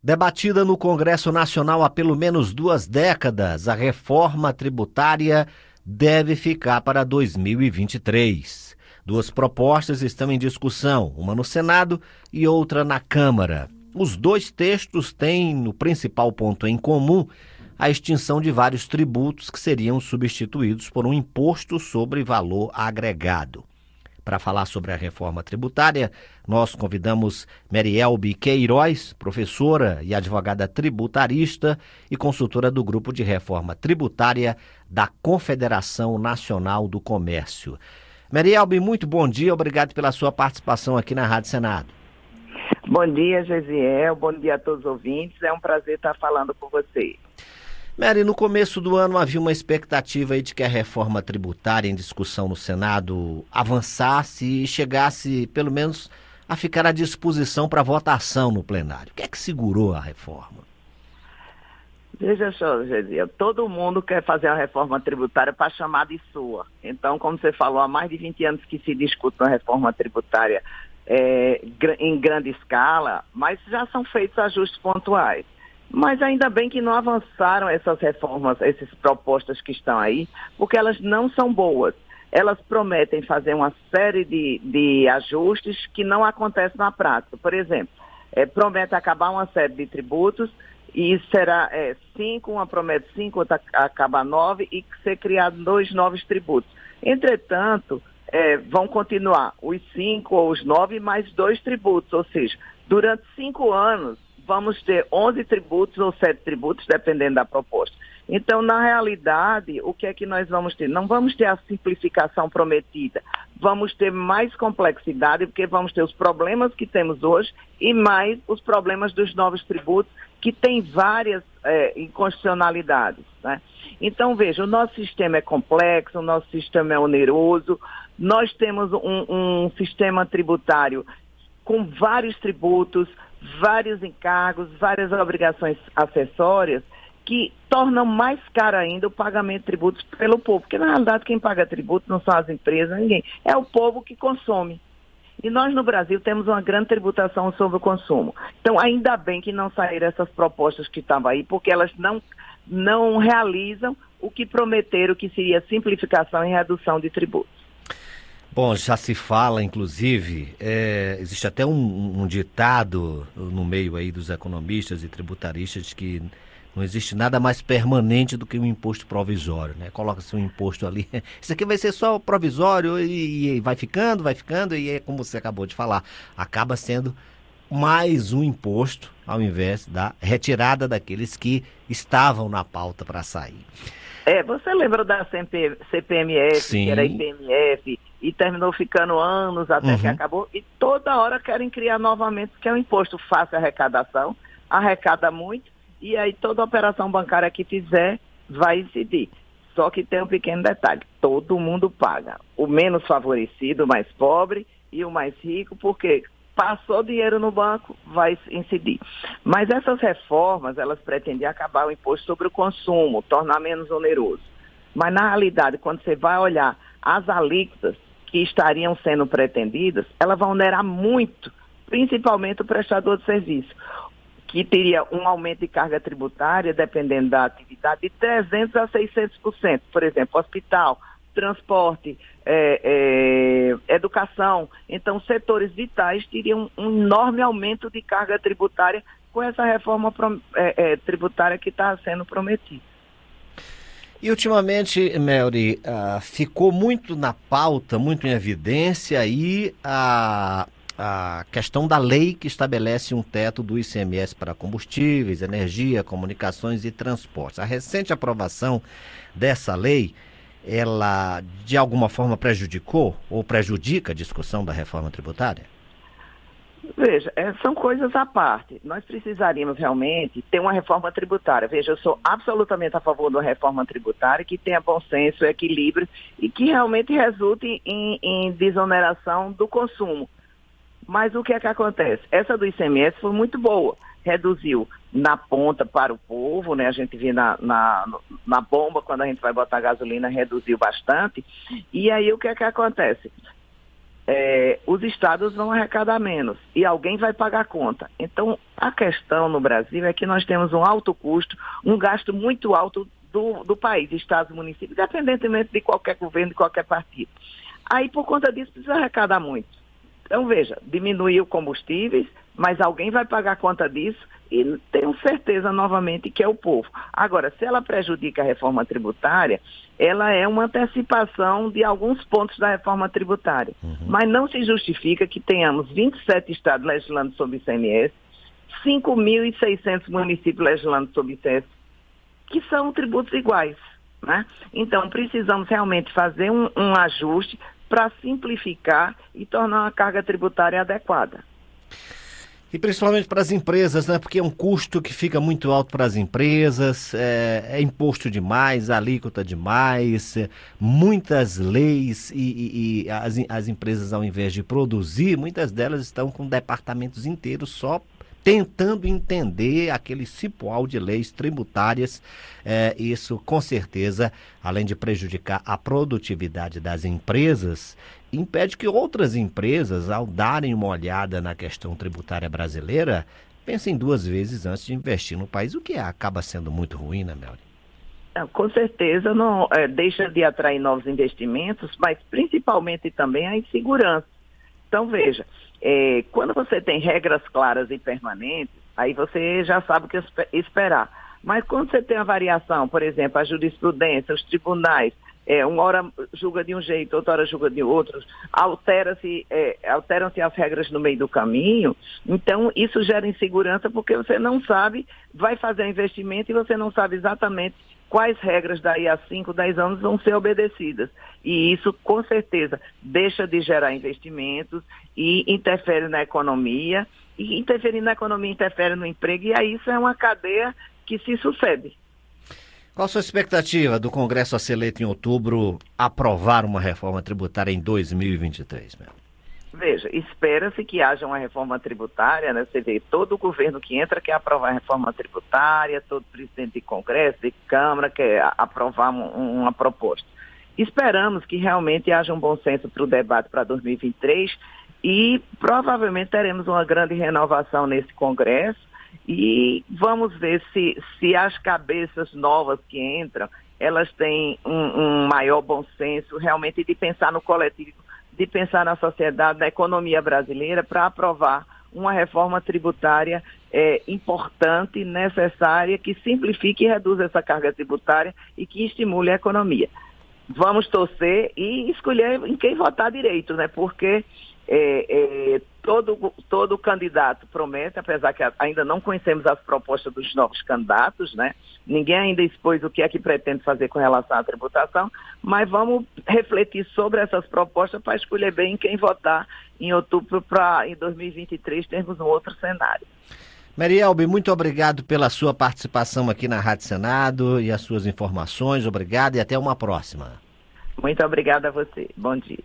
Debatida no Congresso Nacional há pelo menos 2 décadas, a reforma tributária deve ficar para 2023. 2 propostas estão em discussão, uma no Senado e outra na Câmara. Os 2 textos têm, no principal ponto em comum, a extinção de vários tributos que seriam substituídos por um imposto sobre valor agregado. Para falar sobre a reforma tributária, nós convidamos Merielbe Queiroz, professora e advogada tributarista e consultora do Grupo de Reforma Tributária da Confederação Nacional do Comércio. Merielbe, muito bom dia, obrigado pela sua participação aqui na Rádio Senado. Bom dia, Gesiel, bom dia a todos os ouvintes, é um prazer estar falando com você. Mary, no começo do ano havia uma expectativa aí de que a reforma tributária em discussão no Senado avançasse e chegasse, pelo menos, a ficar à disposição para votação no plenário. O que é que segurou a reforma? Veja só, Gesiel, todo mundo quer fazer a reforma tributária para chamar de sua. Então, como você falou, há mais de 20 anos que se discute uma reforma tributária em grande escala, mas já são feitos ajustes pontuais. Mas ainda bem que não avançaram essas reformas, essas propostas que estão aí, porque elas não são boas. Elas prometem fazer uma série de ajustes que não acontecem na prática. Por exemplo, promete acabar uma série de tributos e será 5, uma promete 5, outra acabar 9 e ser criado 2 novos tributos. Entretanto, vão continuar os 5 ou os 9 mais 2 tributos, ou seja, durante 5 anos, vamos ter 11 tributos ou 7 tributos, dependendo da proposta. Então, na realidade, o que é que nós vamos ter? Não vamos ter a simplificação prometida, vamos ter mais complexidade, porque vamos ter os problemas que temos hoje e mais os problemas dos novos tributos, que tem várias inconstitucionalidades, né? Então, veja, o nosso sistema é complexo, o nosso sistema é oneroso, nós temos um sistema tributário com vários tributos, vários encargos, várias obrigações acessórias que tornam mais caro ainda o pagamento de tributos pelo povo. Porque, na realidade, quem paga tributo não são as empresas, ninguém. É o povo que consome. E nós, no Brasil, temos uma grande tributação sobre o consumo. Então, ainda bem que não saíram essas propostas que estavam aí, porque elas não realizam o que prometeram, que seria simplificação e redução de tributos. Bom, já se fala, inclusive, existe até um ditado no meio aí dos economistas e tributaristas de que não existe nada mais permanente do que um imposto provisório, né? Coloca-se um imposto ali, isso aqui vai ser só provisório e vai ficando, e é como você acabou de falar, acaba sendo mais um imposto ao invés da retirada daqueles que estavam na pauta para sair. Você lembra da CPMF, Sim. Que era IPMF, e terminou ficando anos até que acabou, e toda hora querem criar novamente, que é um imposto fácil arrecadação, arrecada muito, e aí toda operação bancária que fizer vai incidir. Só que tem um pequeno detalhe, todo mundo paga, o menos favorecido, o mais pobre e o mais rico, porque passou dinheiro no banco, vai incidir. Mas essas reformas, elas pretendem acabar o imposto sobre o consumo, tornar menos oneroso. Mas, na realidade, quando você vai olhar as alíquotas que estariam sendo pretendidas, elas vão onerar muito, principalmente o prestador de serviço, que teria um aumento de carga tributária, dependendo da atividade, de 300% a 600%. Por exemplo, hospital, transporte, educação. Então, setores vitais teriam um enorme aumento de carga tributária com essa reforma tributária que está sendo prometida. E ultimamente, Mary, ficou muito na pauta, muito em evidência aí a questão da lei que estabelece um teto do ICMS para combustíveis, energia, comunicações e transportes. A recente aprovação dessa lei, ela de alguma forma prejudicou ou prejudica a discussão da reforma tributária? Veja, são coisas à parte. Nós precisaríamos realmente ter uma reforma tributária. Veja, eu sou absolutamente a favor de uma reforma tributária que tenha bom senso, equilíbrio e que realmente resulte em desoneração do consumo. Mas o que é que acontece? Essa do ICMS foi muito boa. Reduziu na ponta para o povo, né? A gente vê na bomba, quando a gente vai botar gasolina, reduziu bastante. E aí o que é que acontece? os estados vão arrecadar menos e alguém vai pagar a conta. Então, a questão no Brasil é que nós temos um alto custo, um gasto muito alto do país, estados e municípios, independentemente de qualquer governo, de qualquer partido. Aí, por conta disso, precisa arrecadar muito. Então, veja, diminuiu combustíveis, mas alguém vai pagar a conta disso e tenho certeza, novamente, que é o povo. Agora, se ela prejudica a reforma tributária, ela é uma antecipação de alguns pontos da reforma tributária. Mas não se justifica que tenhamos 27 estados legislando sobre ICMS, 5.600 municípios legislando sobre ICMS, que são tributos iguais, né? Então, precisamos realmente fazer um ajuste para simplificar e tornar uma carga tributária adequada. E principalmente para as empresas, né? Porque é um custo que fica muito alto para as empresas, é imposto demais, alíquota demais, muitas leis e as empresas, ao invés de produzir, muitas delas estão com departamentos inteiros só tentando entender aquele cipoal de leis tributárias. Isso, com certeza, além de prejudicar a produtividade das empresas, impede que outras empresas, ao darem uma olhada na questão tributária brasileira, pensem duas vezes antes de investir no país, o que acaba sendo muito ruim, né, Melri? Com certeza não deixa de atrair novos investimentos, mas principalmente também a insegurança. Então, veja, quando você tem regras claras e permanentes, aí você já sabe o que esperar. Mas quando você tem a variação, por exemplo, a jurisprudência, os tribunais, uma hora julga de um jeito, outra hora julga de outro, alteram-se as regras no meio do caminho, então isso gera insegurança porque você não sabe, vai fazer um investimento e você não sabe exatamente quais regras daí a 5, 10 anos vão ser obedecidas. E isso, com certeza, deixa de gerar investimentos e interfere na economia, e interferir na economia interfere no emprego, e aí isso é uma cadeia que se sucede. Qual a sua expectativa do Congresso a ser eleito em outubro aprovar uma reforma tributária em 2023, Mel? Veja, espera-se que haja uma reforma tributária, né? Você vê, todo governo que entra quer aprovar a reforma tributária, todo presidente de Congresso, de Câmara quer aprovar uma proposta. Esperamos que realmente haja um bom senso para o debate para 2023 e provavelmente teremos uma grande renovação nesse Congresso e vamos ver se as cabeças novas que entram, elas têm um maior bom senso realmente de pensar no coletivo, de pensar na sociedade, na economia brasileira, para aprovar uma reforma tributária importante, necessária, que simplifique e reduza essa carga tributária e que estimule a economia. Vamos torcer e escolher em quem votar direito, né? Porque todo candidato promete, apesar que ainda não conhecemos as propostas dos novos candidatos, né? Ninguém ainda expôs o que é que pretende fazer com relação à tributação, mas vamos refletir sobre essas propostas para escolher bem em quem votar em outubro para em 2023 termos um outro cenário. Merielbe, muito obrigado pela sua participação aqui na Rádio Senado e as suas informações. Obrigado e até uma próxima. Muito obrigada a você. Bom dia.